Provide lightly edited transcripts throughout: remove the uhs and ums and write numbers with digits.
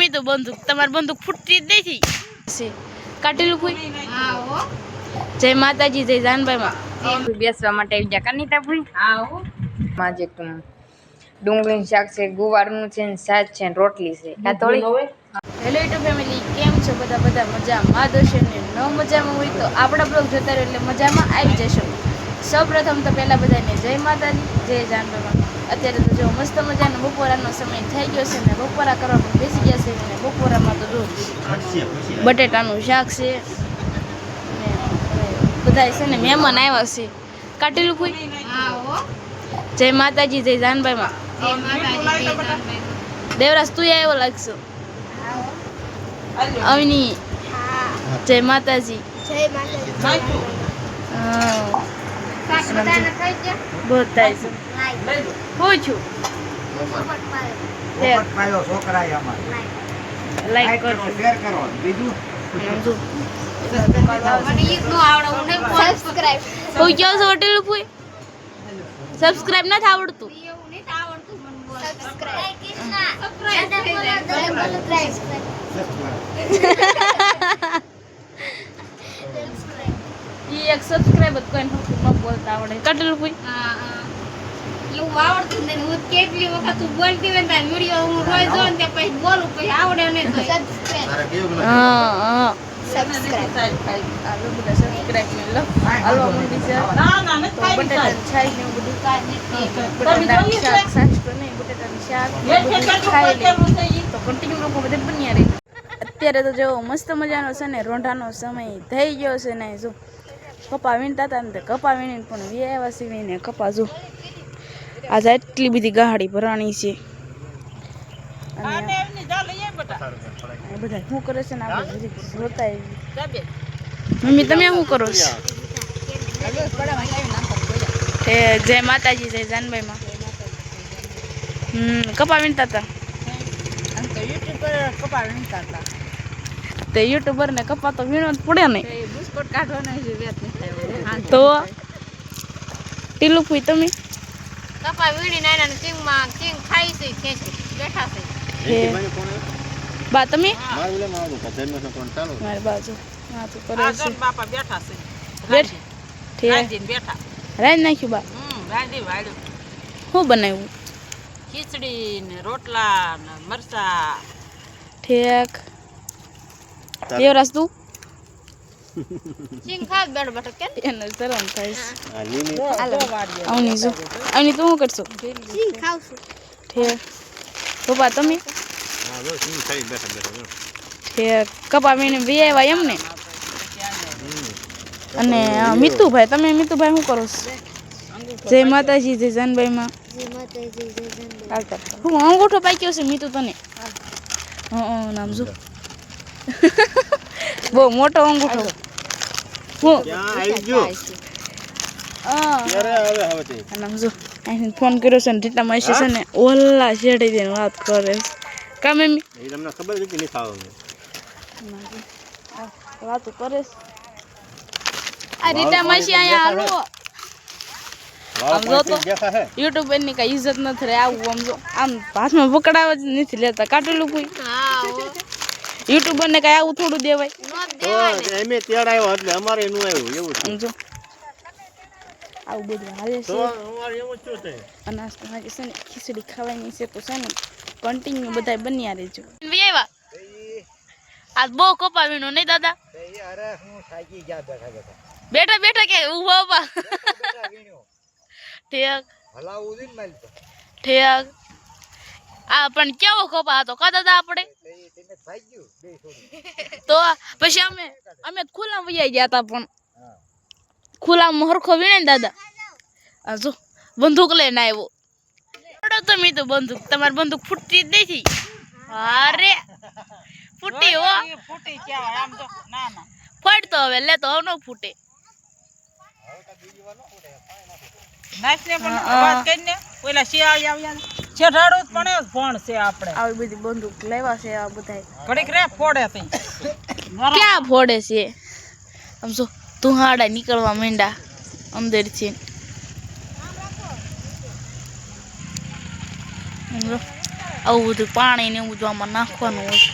તમે તો બંદૂક તમાર બંદૂક ફૂટતી જ નથી કાટેલું કોઈ જય માતાજી જય જાનભાઈ માં બેસવા માટે આવી ગયા કનિતા ભાઈ માં જે ડુંગળીનું શાક છે, ગુવારનું છે, શાક છે, રોટલી છે. કાતોળી હેલો યુટ્યુબ ફેમિલી, કેમ છો બધા મજામાં દોશો ને ન મજામાં હોય તો આપણા બ્લોગ જોતા રહો એટલે મજામાં આવી જશો. સૌપ્રથમ તો પહેલા બધાને જય માતાજી જય જાનભાઈ. અત્યારે તો જો મસ્ત મજાનો બપોરાનો સમય થઈ ગયો છે ને બપોરા કરવા પણ બેસી ગયા છે ને બપોરામાં તો જો બટેટાનું શાક છે ને બધા છે ને મહેમાન આવ્યા છે. કાટેલું કોઈ જય માતાજી જય જાનભાઈ માં દેવરાજ તું આવ્યો લાગશો અવની જય માતાજી બહુ થાય છે હું છું લાઈક કરો શેર કરો બીજું સબસ્ક્રાઇબ નથી આવડતું એક સબસ્ક્રાઇબ કોઈને ન બોલતા આવડે કટેલું કોઈ એવું આવડતું ને હું કેટલી વખત હું બોલતી હોય ને વિડિયો હું રોજ જોઉં ને પછી બોલું પછી આવડે ને હા સબસ્ક્રાઇબ આલો બધા સબસ્ક્રાઇબ ને લો હલવા મંડી છે તો બટેટાની છાશ ને બધું બટેટાનું શાક સાસ તો નહીં બટેટાનું શાક ખાઈ લે તો કન્ટિન્યુ લોકો બધે બન્યા રહે. અત્યારે તો જો મસ્ત મજાનો છે ને રોંઢાનો સમય થઈ ગયો છે ને જો કપા વીણતા હતા ને કપા વીણીને પણ વ્યવા સીવીને કપા જો આજે એટલી બધી ગાડી ભરાણી છે બધા શું કરે છે ને આપણે જોતા મમ્મી તમે શું કરો છો? જય માતાજી જય જાનભાઈ માં કપા વીણતા હતા તે યુટ્યુબર ને કપા તો વીણવા જ પડે ને બુસ્કોટ કાઢવાના તો ટીલું ફૂઈ તમે કપા વીણી નાના ચીંગ માં ચીંગ ખાઈ છે ખેંચી બેઠા છે બા તમે મારી બાજુ હા તો કરે છે બાપા બેઠા છે બેઠા રાઈ નાખ્યું બા રાંધી વાળ્યું શું બનાવ્યું ખીચડી ને રોટલા ને મરચા ઠેક દેવરાજ તું ચીંગ ખાવ બેઠો બેઠો કેમ એને શરમ થાય આવની જો આવની તું શું કરશો ચીંગ ખાવ છું ઠેક પપ્પા તમે ઠેક કપા વીણે વ્યાવા એમ ને અને મીતુભાઈ તમે મીતુભાઈ શું કરો છો? જય માતાજી જય જાનભાઈ માં હું અંગૂઠો પાક્યો છે મીતુ તને નામ જો બહુ મોટો અંગૂઠો ફોન કર્યો છે ને રીટા માસી છે ને ઓલા શેઠી દઈને વાત કરે કા મમ્મી તમને ખબર નથી વાતો કરે આ રીટા માસી અહીંયા હાલો આમ જો તો યુટ્યુબર ની કઈ ઇજ્જત નથી રહે આવું આમ જો આમ હાથમાં પકડાવા જ નથી લેતા કાટેલું કોઈ યુટ્યુબર ને કઈ આવું થોડું દેવાય એમે તેડ આવ્યો એટલે અમારે નું આવ્યું એવું સમજો આવું બધું હાલે છે અમારે એવું શું છે અનાજ તો આજે છે ને ખીચડી ખાવાની છે તો છે ને કન્ટિન્યુ બધા બન્યા રહેજો વ્યાવા આજ બહુ કપા વીણો નહીં દાદા અરે હું થાકી ગયા બેઠા બેઠા કે ઉભા ઉભા ઠેક હલાવું દે માલ ઠેક આ પણ કેવો કપા હતો કા દાદા આપણે તો પછી અમે ખુલ્લા વૈયા ગયા હતા પણ ખુલ્લામાં હરખો વીણે ને દાદા આ જો બંદૂક લઈને આવ્યો તમે તો બંદૂક તમારી બંદૂક ફૂટતી જ નથી અરે ફૂટી હો ફૂટી કેવાય આમ તો ના ના ફાટતો હવે લે તો ન ફૂટે નાચને પણ વાત કરીને ઓલા શિયાળી આવ્યા છે ઢાડો પણ ફોન છે આપણે આવી બધી બંદૂક લેવા છે આ બધા ઘડીક રે ફોડે તઈ ક્યાં ફોડે છે આમ જો તુહાડા નીકળવા માંડ્યા આવું બધું પાણી ને એવું બધું આમાં નાખવાનું હોય.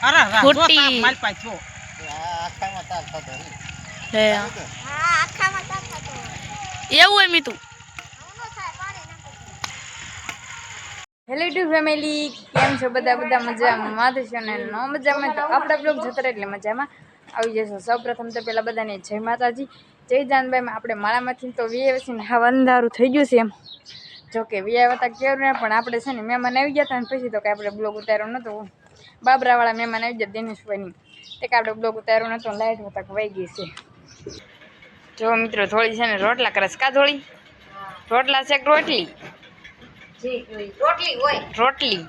અરે રા જો ખોટી. તાપ માલ પાછ જો આખામાં તાપ થતો હોય. હે હા આખામાં તાપ થતો હોય. એવું હોય મીતું. આવું ન થાય પાણી નાખો. હેલો યુટ્યુબ ફેમિલી, કેમ છો બધા મજામાં છો ને? ન મજામાં તો આપણા બ્લોગ જતા રહે એટલે મજામાં આવી જશો. સૌપ્રથમ તો પેલા બધાને જય માતાજી, જય જાનભાઈમાં. આપણે માળામાંથી તો વીએ હા અંધારું થઈ ગયું છે એમ. જોકે વીયા હતા કેવું ને, પણ આપણે છે ને મહેમાન આવી ગયા હતા ને પછી તો કે આપણે બ્લોગ ઉતાર્યો નહોતો. બાબરાવાળા મહેમાન આવી ગયા દિનેશભાઈની, તે કે આપણે બ્લોગ ઉતાર્યો નહોતો. લાઈટ હતા વહી ગઈ છે. જો મિત્રો થોડી છે ને રોટલા કરે છે. કા થોડી રોટલા છે કે રોટલી? રોટલી હોય. રોટલી.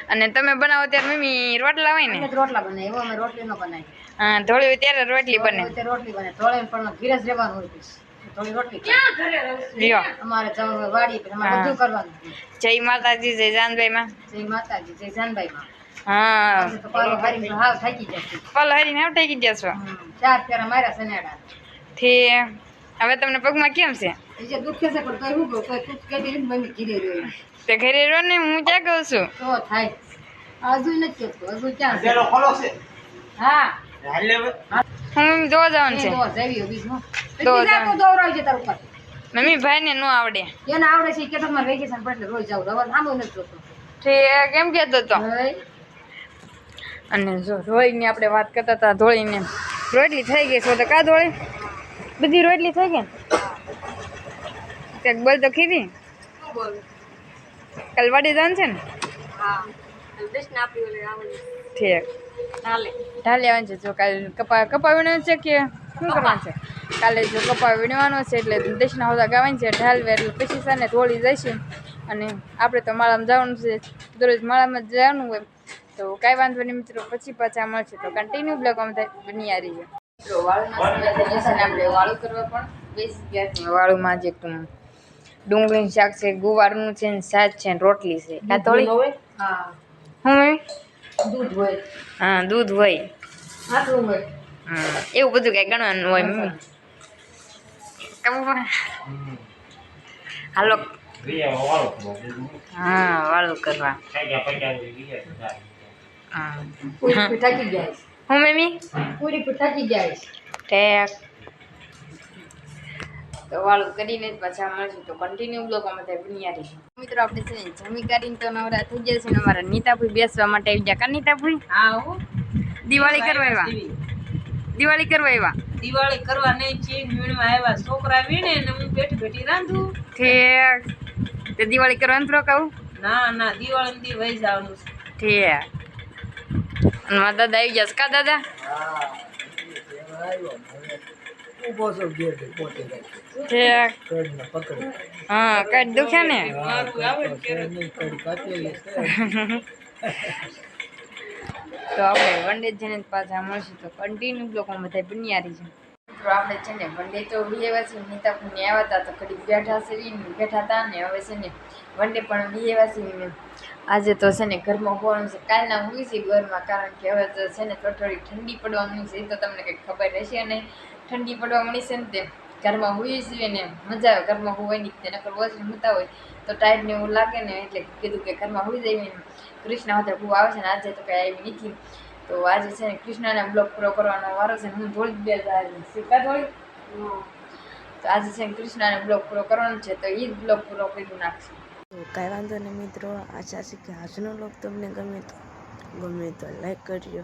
અને તમે બનાવો ત્યારે મમ્મી રોટલા હોય ને? રોટલા બનાવી અમે રોટલી ન બનાવી. હા, ધોળી હોય ત્યારે રોટલી બને. રોટલી બને થોડે પણ ધીરજ રહેવાનું હોય. થોડી રોટલી ક્યાં ઘરે રહું લ્યો. અમારે જવાનું હોય વાડી પર, અમારે હા. બધું કરવાનું. જય માતાજી, જય જાનભાઈમાં. જય માતાજી, જય જાનભાઈમાં. હા, તો પાલો હારી હાવ થાકી જશે. પલ હરીને આવ થઈ જશો. ચાર ફેરા માર્યા સનેડા. તે હવે તમને પગમાં કેમ છે? એ જે દુખે છે પણ તોય હું કહું તોય તું કહેતી નથી મમ્મી ઘીરે રહ્યો તે ઘરે રહો ને, હું ક્યાં કહું છું? તો થાય. હજુ નથી કહેતો, હજુ ક્યાં છે? પેલો ખોલો છે. હા હાલે હવે. હું મમ્મી જોવા જવાનું છે. એ દોર જાવી હોય બીજું. દોર બીજા જાવી. તું દોરાવ છે તાર ઉપર. મમ્મી ભાઈને ન આવડે. એને આવડે છે કે તમારે વેકેશન પડે એટલે રોજ જાવ. હવે સામો નથી જોતો. તે કેમ કહેતો તો? હવે અને જો ધોળીની આપણે વાત કરતા હતા, ધોળીને રોટલી થઈ ગઈ છે. તો કા ધોળી બધી રોટલી થઈ ગઈ? ક્યાંક બોલ તો ખીધી. કાલ વાડી જવાનું છે ને? હા કૃષ્ણ આપી ઓલે આવડે ઠીક. ચાલે. ઢાલે આવવાનું છે. જો કાલે કપા વીણવાનું છે કે શું કરવાનું છે? કાલે જો કપા વીણવાનો છે એટલે દશના હોતા ગાવાની છે. ઢાલવે એટલે પછી છે ને ધોળી જશે. અને આપણે તો માળામાં જવાનું છે, દરરોજ માળામાં જ જવાનું હોય. તો કાંઈ વાંધો નહીં મિત્રો, પછી પાછા મળશે. તો કન્ટિન્યુ બ્લોગ અમે બની આ રહીએ. વાળુના સમય થઈ જશે ને આપણે વાળું કરવા પણ બેસી ગયા છીએ. વાળુમાં જે ડુંગળીનું શાક છે, ગુવારનું છે, ને શાક છે, ને રોટલી છે. આ થોડી હા હું મમ્મી? દૂધ હોય. હા, દૂધ હોય. આટલું હોય. હા, એવું બધું કઈ ગણવાનું હોય મમ્મી. કેવું હાલો. હા, વાળું કરવા. હા. પૂરી પર થાકી જાય. હું મમ્મી? પૂરી પર થાકી જાય. ટેક. તો વાળું કરીને જ પાછા મળશું. તો કન્ટિન્યુ બ્લોગ અમે ત્યાં બન્યા રહીશું. મિત્રો આપણે છે ને જમી કરીને તો નવરા થઈ ગયા છે ને અમારા નીતાભાઈ બેસવા માટે આવી ગયા. કા નીતાભાઈ? હા હો દિવાળી કરવા આવ્યા. દિવાળી કરવા આવ્યા. દિવાળી કરવા નહીં છે વીણવા આવ્યા. છોકરા વીણે ને હું બેઠી બેઠી રાંધું. ઠેક. તે દિવાળી કરવા અંતરો કહું? ના ના દિવાળી દી વહી જવાનું છે. ઠેક. અને મારા દાદા આવી ગયા છે. કા દાદા? ઊભો છો ઘેર પોતે ઠેક. પકડી હા, કઈ દુખે ને? મારું આવે ને ક્યારેક. કાપી તો આપણે વનડે જઈને પાછા મળશું. તો કન્ટિન્યુ બ્લોગમાં બધા બન્યા રહીશું. મિત્રો આપણે છે ને વનડે તો વિયેવા છીએ. નીતાપુરને આવ્યા હતા તો ઘડી બેઠા હતા ને હવે છે ને વનડે પણ વિયેવા છીએ. આજે તો છે ને ઘરમાં હોવાનું છે. કાલના હોય છે ઘરમાં, કારણ કે હવે તો છે ને થોડી ઠંડી પડવા મળી છે. એ તો તમને કંઈક ખબર રહેશે નહીં. ઠંડી પડવા મળી છે ને તે ઘરમાં હોઈએ છીએ ને મજા આવે. ઘરમાં હોય નહીં તેને વોચ મૂકતા હોય તો ટાઈટ ને એવું લાગે ને, એટલે કીધું કે ઘરમાં હોઈ જઈએ. કૃષ્ણ હોતે બહુ આવે છે ને આજે તો કંઈ આવી નથી. તો આજે છે ને કૃષ્ણના બ્લોગ પૂરો કરવાનો વારો છે. હું થોડી બે શીખા થોડી. તો આજે છે ને કૃષ્ણના બ્લોગ પૂરો કરવાનો છે. તો એ જ બ્લોગ પૂરો કરી નાખશું. તો કાંઈ વાંધો નહીં મિત્રો, આશા છે કે આજનો વ્લોગ તમને ગમે તો લાઈક કરજો,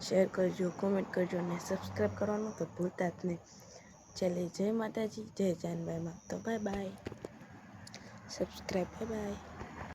શેર કરજો, કોમેન્ટ કરજો અને સબસ્ક્રાઈબ કરવાનું તો ભૂલતા જ નહીં. ચાલે જય માતાજી, જય જાનભાઈમાં. તો bye bye, subscribe, bye bye.